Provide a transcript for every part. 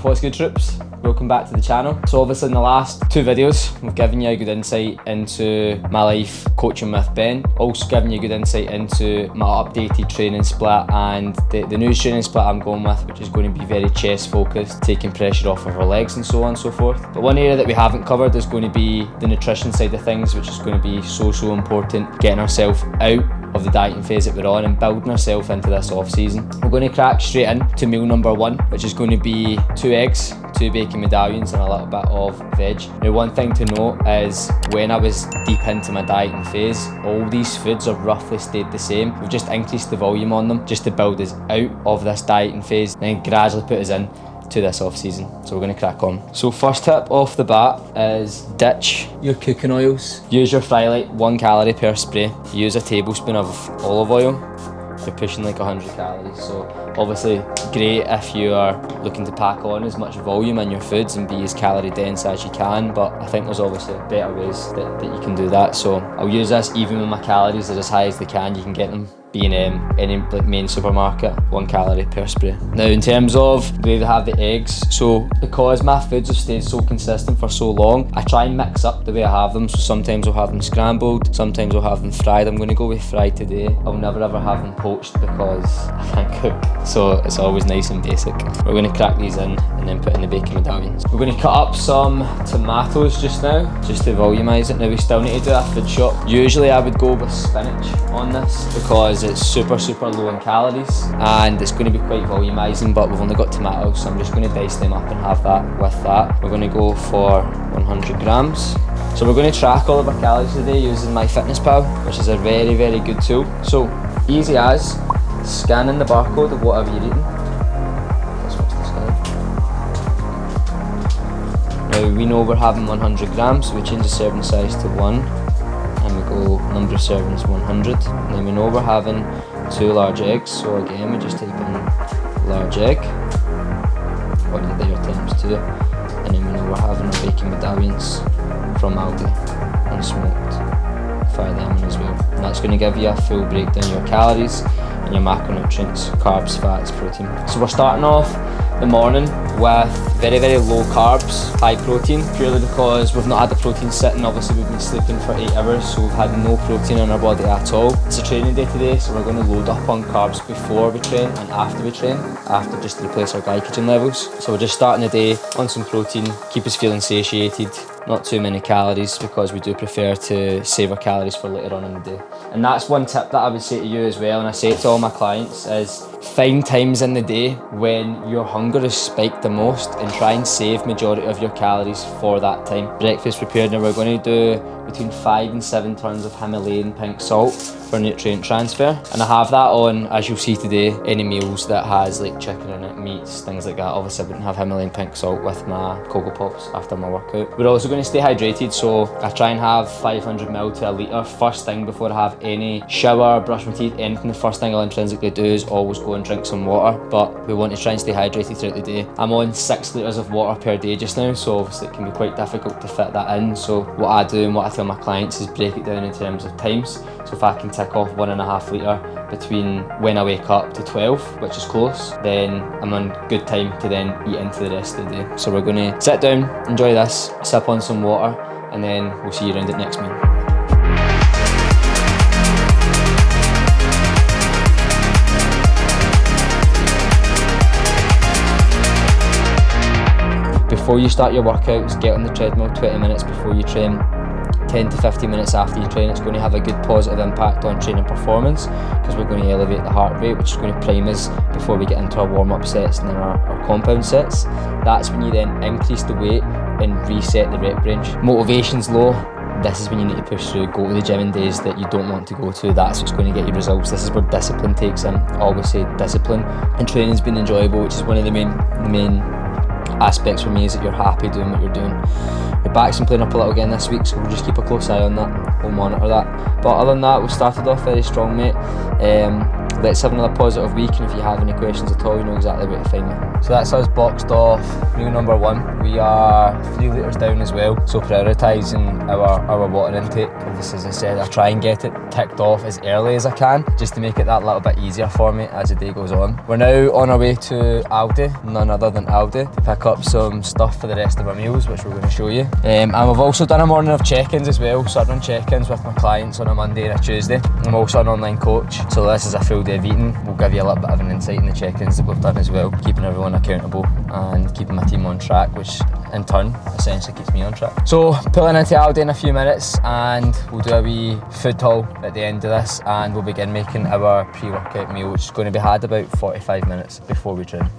What's good, troops? Welcome back to the channel. So obviously in the last two videos we've given you a good insight into my life coaching with Ben, also given you a good insight into my updated training split and the new training split I'm going with, which is going to be very chest focused, taking pressure off of our legs and so on and so forth. But one area that we haven't covered is going to be the nutrition side of things, which is going to be so important, getting ourselves out of the dieting phase that we're on and building ourselves into this off season. We're going to crack straight into meal number one, which is going to be 2 eggs, 2 bacon medallions and a little bit of veg. Now one thing to note is when I was deep into my dieting phase, all these foods have roughly stayed the same. We've just increased the volume on them just to build us out of this dieting phase and then gradually put us in to this off season. So we're going to crack on. So first tip off the bat is ditch your cooking oils. Use your Frylight, 1 calorie per spray. Use a tablespoon of olive oil. You're pushing like 100 calories. So obviously great if you are looking to pack on as much volume in your foods and be as calorie dense as you can, but I think there's obviously better ways that you can do that. So I'll use this even when my calories are as high as they can. You can get them being any like main supermarket, 1 calorie per spray. Now in terms of the way they have the eggs, so because my foods have stayed so consistent for so long, I try and mix up the way I have them. So sometimes I'll have them scrambled, sometimes I'll have them fried. I'm going to go with fried today. I'll never ever have them poached because I can't cook, so it's always nice and basic. We're going to crack these in and then put in the bacon medallions. We're going to cut up some tomatoes just now, just to volumise it. Now we still need to do a food shop. Usually I would go with spinach on this because it's super low in calories and it's going to be quite volumizing, but we've only got tomatoes, so I'm just going to dice them up and have that with that. We're going to go for 100 grams. So we're going to track all of our calories today using MyFitnessPal, which is a very good tool. So easy as scanning the barcode of whatever you're eating. Now we know we're having 100 grams, so we change the serving size to 1. And we go number of servings 100, and then we know we're having 2 large eggs, so again we just type in large egg, or there times 2, and then we know we're having our bacon medallions from Aldi, unsmoked, fry them in as well. And that's going to give you a full breakdown of your calories and your macronutrients, carbs, fats, protein. So we're starting off the morning with very low carbs, high protein, purely because we've not had the protein sitting. Obviously we've been sleeping for 8 hours, so we've had no protein in our body at all. It's a training day today, so we're going to load up on carbs before we train and after we train, after just to replace our glycogen levels. So we're just starting the day on some protein, keep us feeling satiated, not too many calories, because we do prefer to save our calories for later on in the day. And that's one tip that I would say to you as well, and I say it to all my clients, is find times in the day when your hunger is spiked the most and try and save majority of your calories for that time. Breakfast prepared, now we're going to do between 5 and 7 tons of Himalayan pink salt for nutrient transfer, and I have that on, as you'll see today, any meals that has like chicken in it, meats, things like that. Obviously I wouldn't have Himalayan pink salt with my Cocoa Pops after my workout. We're also going to stay hydrated, so I try and have 500 ml to a litre first thing before I have any shower, brush my teeth, anything. The first thing I'll intrinsically do is always go and drink some water, but we want to try and stay hydrated throughout the day. I'm on 6 litres of water per day just now, so obviously it can be quite difficult to fit that in. So what I do and what I tell my clients is break it down in terms of times. So if I can tick off 1.5 litre between when I wake up to 12, which is close, then I'm on good time to then eat into the rest of the day. So we're going to sit down, enjoy this, sip on some water, and then we'll see you around at next meal. Before you start your workouts, get on the treadmill 20 minutes before you train, 10 to 15 minutes after you train. It's going to have a good positive impact on training performance because we're going to elevate the heart rate, which is going to prime us before we get into our warm-up sets and then our compound sets. That's when you then increase the weight and reset the rep range. Motivation's low. This is when you need to push through. Go to the gym in days that you don't want to go to. That's what's going to get you results. This is where discipline takes in. I always say discipline. And training's been enjoyable, which is one of the main aspects for me, is that you're happy doing what you're doing. Your back's been playing up a little again this week, so we'll just keep a close eye on that. We'll monitor that. But other than that, we started off very strong, mate. let's have another positive week, and if you have any questions at all, you know exactly where to find me. So that's us boxed off meal number 1. We are 3 litres down as well, so prioritising our water intake. Obviously, as I said, I try and get it ticked off as early as I can, just to make it that little bit easier for me as the day goes on. We're now on our way to Aldi, none other than Aldi, to pick up some stuff for the rest of our meals, which we're going to show you. And we've also done a morning of check-ins as well, so I run check-ins with my clients on a Monday and a Tuesday. I'm also an online coach, so this is a full day of eating. We'll give you a little bit of an insight in the check-ins that we've done as well, keeping everyone accountable and keeping my team on track, which in turn essentially keeps me on track. So pulling into Aldi in a few minutes, and we'll do a wee food haul at the end of this, and we'll begin making our pre-workout meal, which is going to be had about 45 minutes before we train.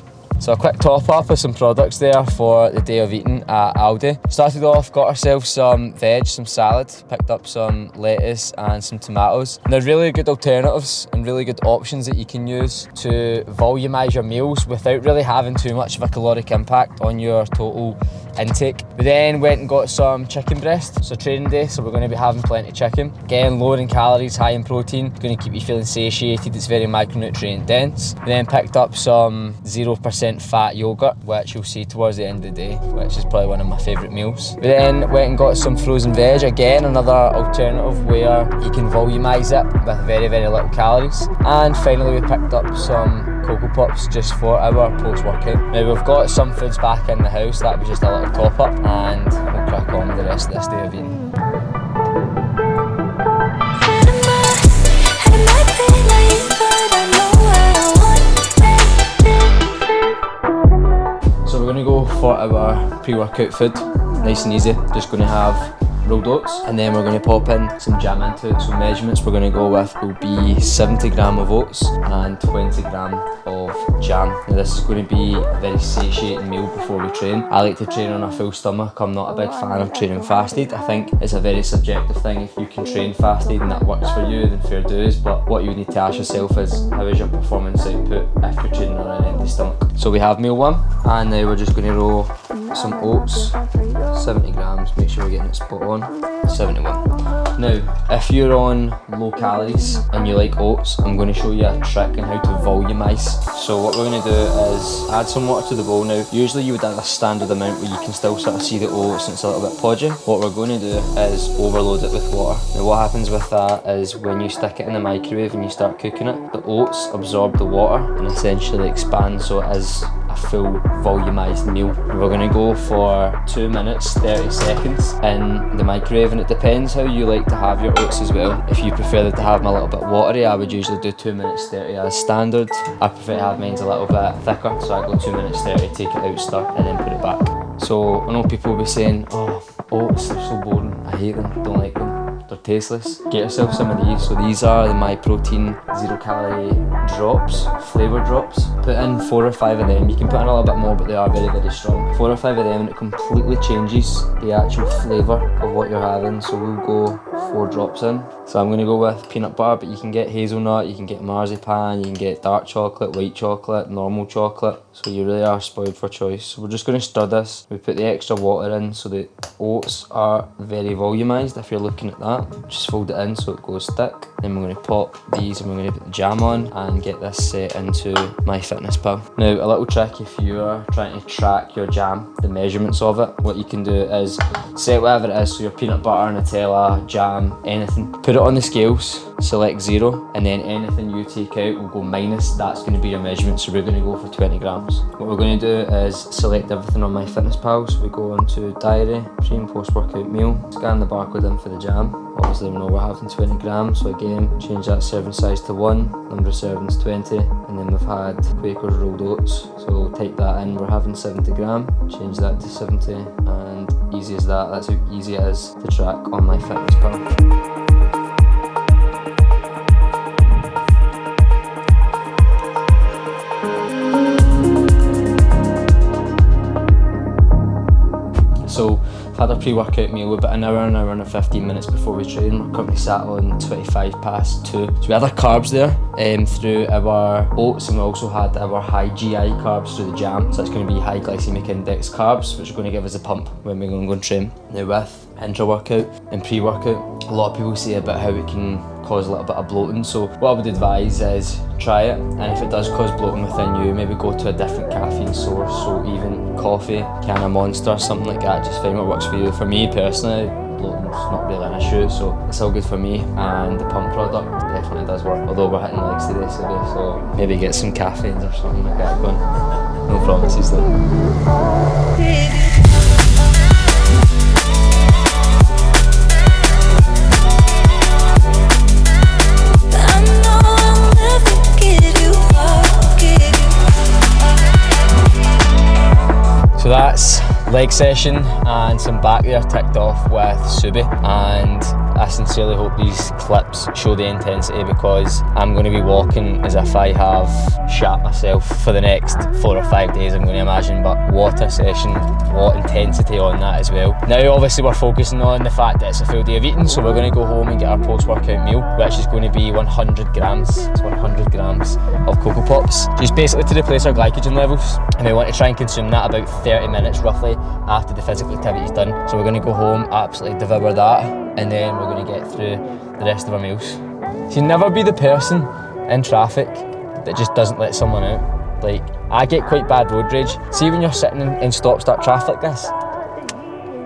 So a quick top up of some products there for the day of eating at Aldi. Started off, got ourselves some veg, some salad, picked up some lettuce and some tomatoes. And they're really good alternatives and really good options that you can use to volumise your meals without really having too much of a caloric impact on your total intake. We then went and got some chicken breast. So training day, so we're going to be having plenty of chicken. Again, lower in calories, high in protein, going to keep you feeling satiated. It's very micronutrient dense. We then picked up some 0% fat yogurt, which you'll see towards the end of the day, which is probably one of my favourite meals. We then went and got some frozen veg, again another alternative where you can volumise it with very, very little calories. And finally we picked up some Cocoa Pops just for our post-workout. Now we've got some foods back in the house, that was just a little top up, and we'll crack on with the rest of this day of eating. So we're going to go for our pre-workout food, nice and easy. Just going to have rolled oats, and then we're going to pop in some jam into it. So measurements we're going to go with will be 70 gram of oats and 20 gram of jam. Now this is going to be a very satiating meal before we train. I like to train on a full stomach. I'm not a big fan of training fasted. I think it's a very subjective thing. If you can train fasted and that works for you, then fair dues. But what you need to ask yourself is, how is your performance output if you're training on an empty stomach? So we have meal 1, and now we're just going to roll some oats, 70 grams, make sure we're getting it spot on, 71. Now, if you're on low calories and you like oats, I'm going to show you a trick on how to volumise. So what we're going to do is add some water to the bowl. Now, usually you would add a standard amount where you can still sort of see the oats and it's a little bit podgy. What we're going to do is overload it with water. Now, what happens with that is when you stick it in the microwave and you start cooking it, the oats absorb the water and essentially expand, so it is a full volumised meal. We're going to go for 2 minutes 30 seconds in the microwave, and it depends how you like to have your oats as well. If you prefer to have them a little bit watery, I would usually do 2 minutes 30 as standard. I prefer to have mine a little bit thicker, so I go 2 minutes 30, take it out, stir, and then put it back. So I know people will be saying, oh, oats, they're so boring, I hate them, don't like them, they're tasteless. Get yourself some of these. So these are the MyProtein 0 calorie drops, flavour drops. Put in 4 or 5 of them. You can put in a little bit more, but they are very, very strong. 4 or 5 of them, and it completely changes the actual flavour of what you're having. So we'll go 4 drops in. So I'm going to go with peanut butter, but you can get hazelnut, you can get marzipan, you can get dark chocolate, white chocolate, normal chocolate. So you really are spoiled for choice. So we're just going to stir this. We put the extra water in so the oats are very volumised, if you're looking at that. Just fold it in so it goes thick. Then we're going to pop these and we're going to put the jam on and get this set into MyFitnessPal. Now, a little trick if you are trying to track your jam, the measurements of it, what you can do is set whatever it is, so your peanut butter, Nutella, jam, anything, put it on the scales, select 0, and then anything you take out will go minus. That's going to be your measurement, so we're going to go for 20 grams. What we're going to do is select everything on MyFitnessPal. So we go onto diary, pre and post workout meal, scan the barcode in for the jam. Obviously we know we're having 20 grams, so again change that serving size to 1, number of servings 20, and then we've had Quaker's rolled oats, so type that in, we're having 70 gram, change that to 70, and easy as that. That's how easy it is to track on MyFitnessPal. So I've had a pre-workout meal about an hour and 15 minutes before we train. We're currently sat on 25 past 2. So we had our carbs there through our oats, and we also had our high GI carbs through the jam. So it's going to be high glycemic index carbs, which are going to give us a pump when we're going to go and train. Now with intra-workout and pre-workout, a lot of people say about how it can cause a little bit of bloating. So what I would advise is try it, and if it does cause bloating within you, maybe go to a different caffeine source. So even coffee, can of Monster, something like that. Just find what works for you. For me personally, bloating's not really an issue, so it's all good for me. And the pump product definitely does work, although we're hitting legs today, so maybe get some caffeines or something like that going. No promises though. So that's leg session and some back there ticked off with Subi, and I sincerely hope these clips show the intensity, because I'm going to be walking as if I have shat myself for the next 4 or 5 days, I'm going to imagine. But what a session, what intensity on that as well. Now obviously we're focusing on the fact that it's a full day of eating, so we're going to go home and get our post-workout meal, which is going to be 100 grams. It's 100 grams of Coco Pops, just basically to replace our glycogen levels, and we want to try and consume that about 30 minutes roughly after the physical activity is done. So we're going to go home, absolutely devour that, and then we're going to get through the rest of our meals. So you never be the person in traffic that just doesn't let someone out. Like, I get quite bad road rage. See when you're sitting in stop-start traffic like this,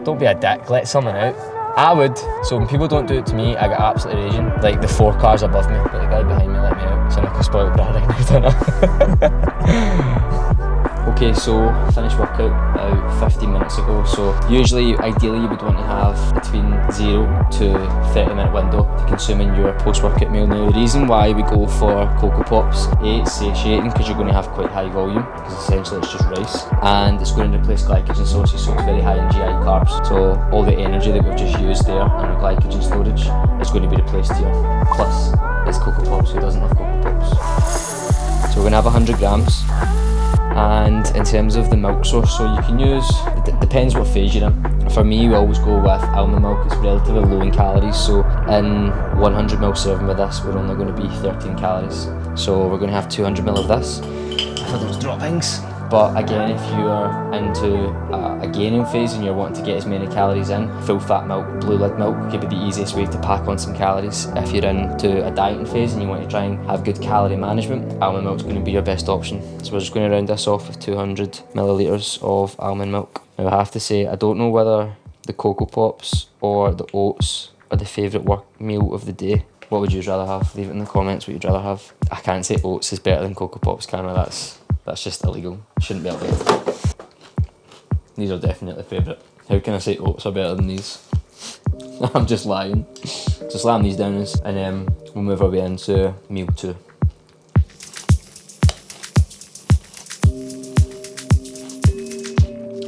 don't be a dick, let someone out. I would, so when people don't do it to me, I get absolutely raging. Like the 4 cars above me, but the guy behind me let me out. Sound like a spoiled brat right now, don't I? Okay, so finished workout about 15 minutes ago. So usually, ideally, you would want to have between 0 to 30-minute window to consuming your post-workout meal. Now, the reason why we go for Coco Pops, A, it's satiating because you're going to have quite high volume, because essentially it's just rice, and it's going to replace glycogen sources, so it's very high in GI carbs. So all the energy that we've just used there in our glycogen storage is going to be replaced here. Plus, it's Coco Pops, who doesn't love Coco Pops? So we're going to have 100 grams. And in terms of the milk source, so you can use, it depends what phase you're in. For me, we always go with almond milk. It's relatively low in calories, so in 100ml serving with this, we're only going to be 13 calories. So we're going to have 200ml of this for those droppings. But again, if you are into a gaining phase and you're wanting to get as many calories in, full fat milk, blue lid milk could be the easiest way to pack on some calories. If you're into a dieting phase and you want to try and have good calorie management, almond milk is going to be your best option. So we're just going to round this off with 200 millilitres of almond milk. Now I have to say, I don't know whether the Coco Pops or the oats are the favourite work meal of the day. What would you rather have? Leave it in the comments what you'd rather have. I can't say oats is better than Coco Pops, can I? That's just illegal. Shouldn't be allowed. These are definitely favourite. How can I say oats are better than these? I'm just lying. So slam these down and then we'll move our way into meal 2.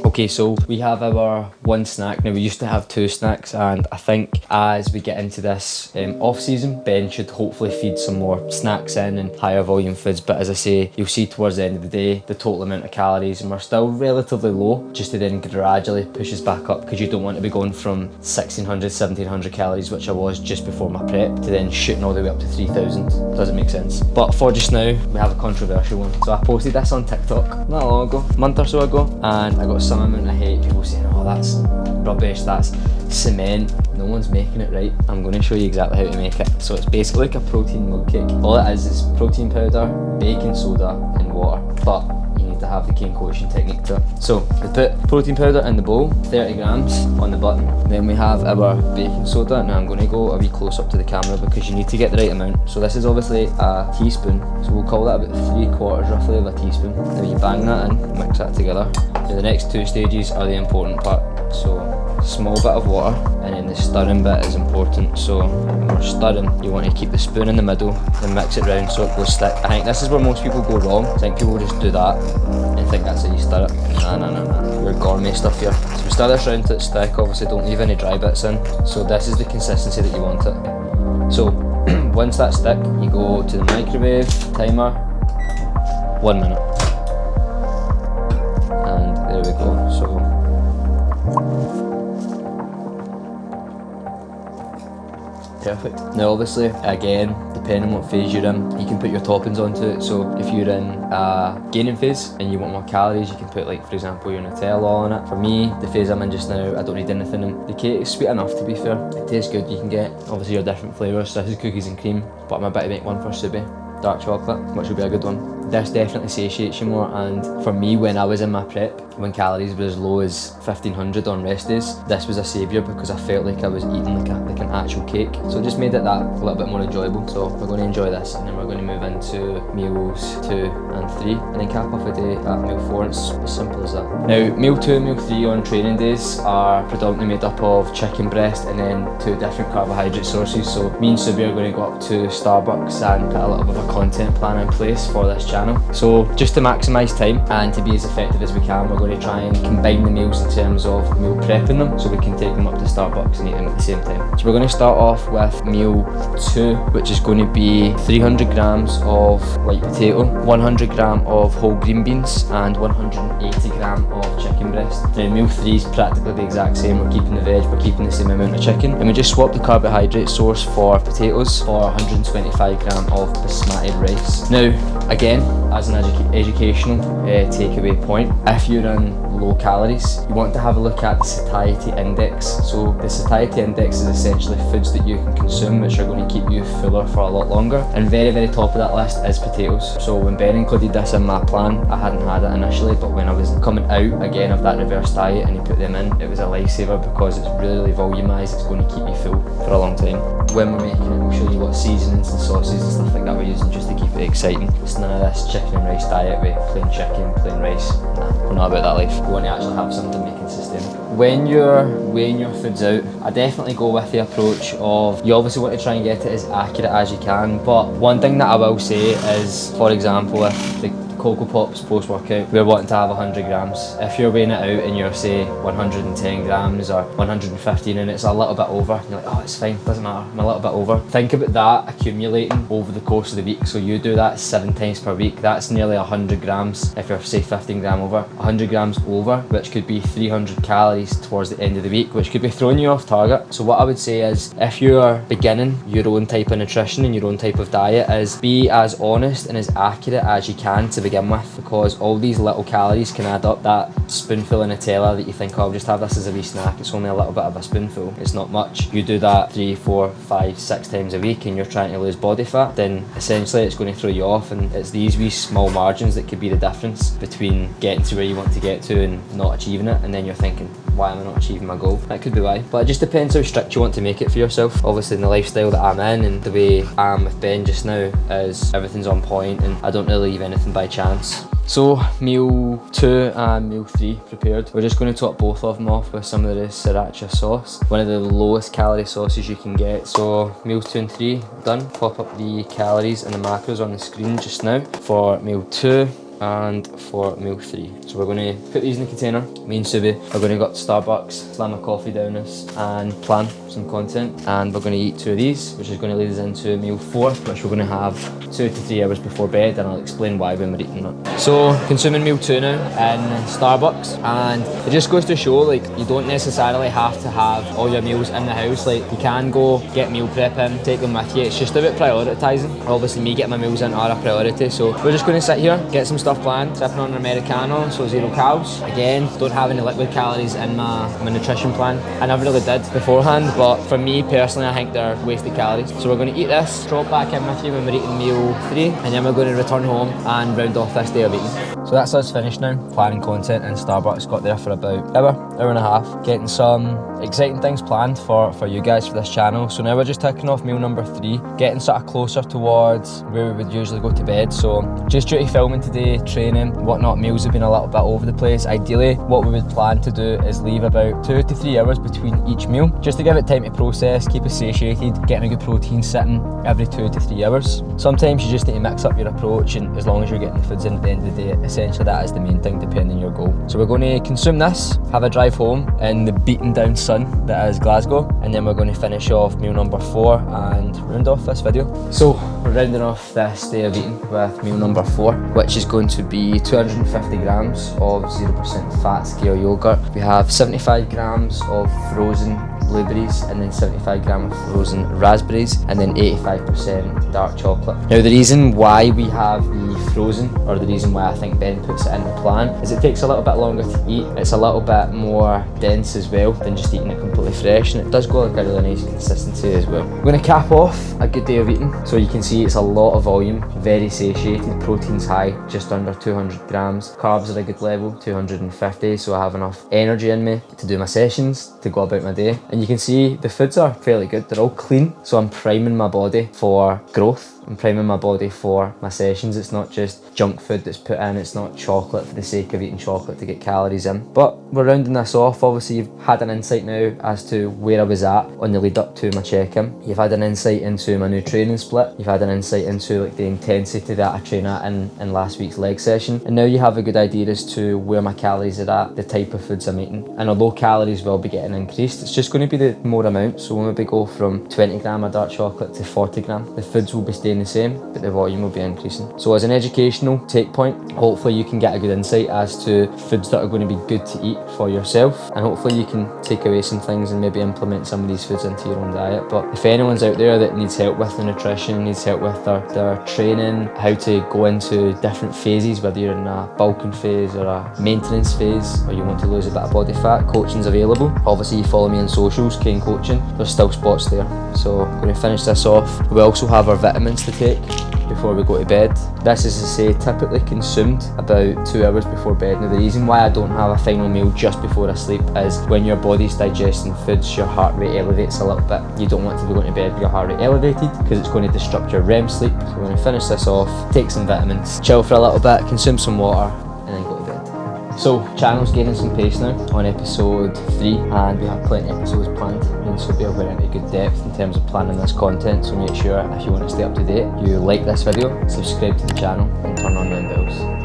Okay, so we have our one snack. Now we used to have 2 snacks, and I think as we get into this off season, Ben should hopefully feed some more snacks in and higher volume foods. But as I say, you'll see towards the end of the day the total amount of calories, and we're still relatively low, just to then gradually push us back up, because you don't want to be going from 1600, 1700 calories, which I was just before my prep, to then shooting all the way up to 3000. Doesn't make sense. But for just now, we have a controversial one. So I posted this on TikTok not long ago, a month or so ago, and I got some amount of hate, people saying, oh, that's rubbish, that's cement, no one's making it right. I'm going to show you exactly how to make it. So it's basically like a protein milk cake. All it is protein powder, baking soda and water, but you need to have the cane coaching technique to it. So we put protein powder in the bowl, 30 grams on the button. Then we have our baking soda. Now I'm going to go a wee close up to the camera because you need to get the right amount. So this is obviously a teaspoon, so we'll call that about 3/4 roughly of a teaspoon. Now you bang that in, mix that together. Now the next 2 stages are the important part. So small bit of water, and then the stirring bit is important. So when we're stirring, you want to keep the spoon in the middle and mix it round so it goes thick. I think this is where most people go wrong. I think people just do that and think that's how you stir it. Nah. We're gourmet stuff here. So we stir this round till it's thick. Obviously don't leave any dry bits in. So this is the consistency that you want it. So once that's thick, you go to the microwave, timer, 1 minute. And there we go. So perfect. Now obviously, again, depending on what phase you're in, you can put your toppings onto it. So if you're in a gaining phase and you want more calories, you can put, like, for example, your Nutella on it. For me, the phase I'm in just now, I don't need anything, and the cake is sweet enough, to be fair. It tastes good. You can get obviously your different flavours. So this is cookies and cream, but I'm about to make one for Subi, dark chocolate, which will be a good one. This definitely satiates you more, and for me, when I was in my prep, when calories were as low as 1500 on rest days, this was a saviour because I felt like I was eating like an actual cake. So it just made it that a little bit more enjoyable. So we're going to enjoy this, and then we're going to move into meals 2 and 3, and then cap off the day at meal 4. It's as simple as that. Now, meal 2 and meal 3 on training days are predominantly made up of chicken breast and then 2 different carbohydrate sources. So me and Subi are going to go up to Starbucks and put a little bit of a content plan in place for this channel. So just to maximise time and to be as effective as we can, we're going to try and combine the meals in terms of meal prepping them, so we can take them up to Starbucks and eat them at the same time. So we're going to start off with meal 2, which is going to be 300 grams of white potato, 100 gram of whole green beans, and 180 gram of chicken breast. Now meal 3 is practically the exact same. We're keeping the veg, we're keeping the same amount of chicken, and we just swap the carbohydrate source for potatoes for 125 gram of basmati rice. Now again, as an educational takeaway point, if you're in low calories, you want to have a look at the satiety index. So the satiety index is essentially foods that you can consume which are going to keep you fuller for a lot longer, and very top of that list is potatoes. So when Ben included this in my plan, I hadn't had it initially, but when I was coming out again of that reverse diet and he put them in, it was a lifesaver because it's really volumised. It's going to keep you full for a long time. When we're making it, we'll show you what seasonings and sauces and stuff like that we're using just to keep it exciting. It's none of this chicken and rice diet with plain chicken, plain rice. Nah, we're not about that life. We want to actually have something we can sustain. When you're weighing your foods out, I definitely go with the approach of, you obviously want to try and get it as accurate as you can, but one thing that I will say is, for example, if the Cocoa Pops post-workout, we're wanting to have 100 grams. If you're weighing it out and you're, say, 110 grams or 115 and it's a little bit over, you're like, oh, it's fine, doesn't matter, I'm a little bit over. Think about that accumulating over the course of the week. So you do that 7 times per week, that's nearly 100 grams. If you're, say, 15 gram over, 100 grams over, which could be 300 calories towards the end of the week, which could be throwing you off target. So what I would say is, if you're beginning your own type of nutrition and your own type of diet, is be as honest and as accurate as you can to begin with, because all these little calories can add up. That spoonful of Nutella that you think, oh, I'll just have this as a wee snack, it's only a little bit of a spoonful, it's not much. You do that 3, 4, 5, 6 times a week and you're trying to lose body fat, then essentially it's going to throw you off, and it's these wee small margins that could be the difference between getting to where you want to get to and not achieving it, and then you're thinking, why am I not achieving my goal? That could be why. But it just depends how strict you want to make it for yourself. Obviously in the lifestyle that I'm in and the way I am with Ben just now, is everything's on point and I don't really leave anything by chance. So meal 2 and meal 3 prepared. We're just going to top both of them off with some of the sriracha sauce, one of the lowest calorie sauces you can get. So meals 2 and 3 done. Pop up the calories and the macros on the screen just now for meal 2 and for meal 3. So we're going to put these in the container. Me and Subi are going to go up to Starbucks, slam a coffee down this and plan some content, and we're going to eat 2 of these, which is going to lead us into meal 4, which we're going to have 2 to 3 hours before bed, and I'll explain why when we're eating that. So consuming meal 2 now in Starbucks, and it just goes to show, like, you don't necessarily have to have all your meals in the house. Like, you can go get meal prep in, take them with you. It's just about prioritising. Obviously me getting my meals in are a priority, so we're just going to sit here, get some stuff planned, sipping on an Americano, so 0 calories. Again, don't have any liquid calories in my nutrition plan. I never really did beforehand, but for me personally, I think they're wasted calories. So we're going to eat this, drop back in with you when we're eating meal 3, and then we're going to return home and round off this day of eating. So that's us finished now, planning content in Starbucks. Got there for about hour and a half, getting some exciting things planned for you guys for this channel. So now we're just ticking off meal number 3, getting sort of closer towards where we would usually go to bed. So just due to filming today, training, whatnot, meals have been a little bit over the place. Ideally, what we would plan to do is leave about 2 to 3 hours between each meal, just to give it time to process, keep us satiated, getting a good protein sitting every 2 to 3 hours. Sometimes you just need to mix up your approach, and as long as you're getting the foods in at the end of the day, essentially that is the main thing depending on your goal. So we're going to consume this, have a drive home in the beaten down sun that is Glasgow, and then we're going to finish off meal number 4 and round off this video. So we're rounding off this day of eating with meal number 4, which is going to be 250 grams of 0% fat scale yogurt. We have 75 grams of frozen blueberries, and then 75g of frozen raspberries, and then 85% dark chocolate. Now the reason why we have the frozen, or the reason why I think Ben puts it in the plan, is it takes a little bit longer to eat. It's a little bit more dense as well than just eating it completely fresh, and it does go like a really nice consistency as well. We're going to cap off a good day of eating. So you can see it's a lot of volume, very satiated, protein's high, just under 200 grams. Carbs are a good level, 250, so I have enough energy in me to do my sessions, to go about my day. And you can see the foods are fairly good, they're all clean, so I'm priming my body for growth. I'm priming my body for my sessions. It's not just junk food that's put in, it's not chocolate for the sake of eating chocolate to get calories in. But we're rounding this off. Obviously you've had an insight now as to where I was at on the lead up to my check-in. You've had an insight into my new training split. You've had an insight into like the intensity that I train at in last week's leg session. And now you have a good idea as to where my calories are at, the type of foods I'm eating. And although calories will be getting increased, it's just going to be the more amount. So when we go from 20g of dark chocolate to 40g, the foods will be staying the same, but the volume will be increasing. So as an educational take point, hopefully you can get a good insight as to foods that are going to be good to eat for yourself, and hopefully you can take away some things and maybe implement some of these foods into your own diet. But if anyone's out there that needs help with the nutrition, needs help with their training, how to go into different phases, whether you're in a bulking phase or a maintenance phase, or you want to lose a bit of body fat, coaching's available. Obviously you follow me on socials, Kane Coaching, there's still spots there. So I'm going to finish this off. We also have our vitamins to take before we go to bed. This is to say typically consumed about 2 hours before bed. Now the reason why I don't have a final meal just before I sleep is when your body's digesting foods, your heart rate elevates a little bit. You don't want to be going to bed with your heart rate elevated because it's going to disrupt your REM sleep. So we're going to finish this off, take some vitamins, chill for a little bit, consume some water, and then go to bed. So channel's gaining some pace now on episode 3, and we have plenty of episodes planned, and so we're going into good depth in terms of planning this content. So make sure if you want to stay up to date, you like this video, subscribe to the channel and turn on them bells.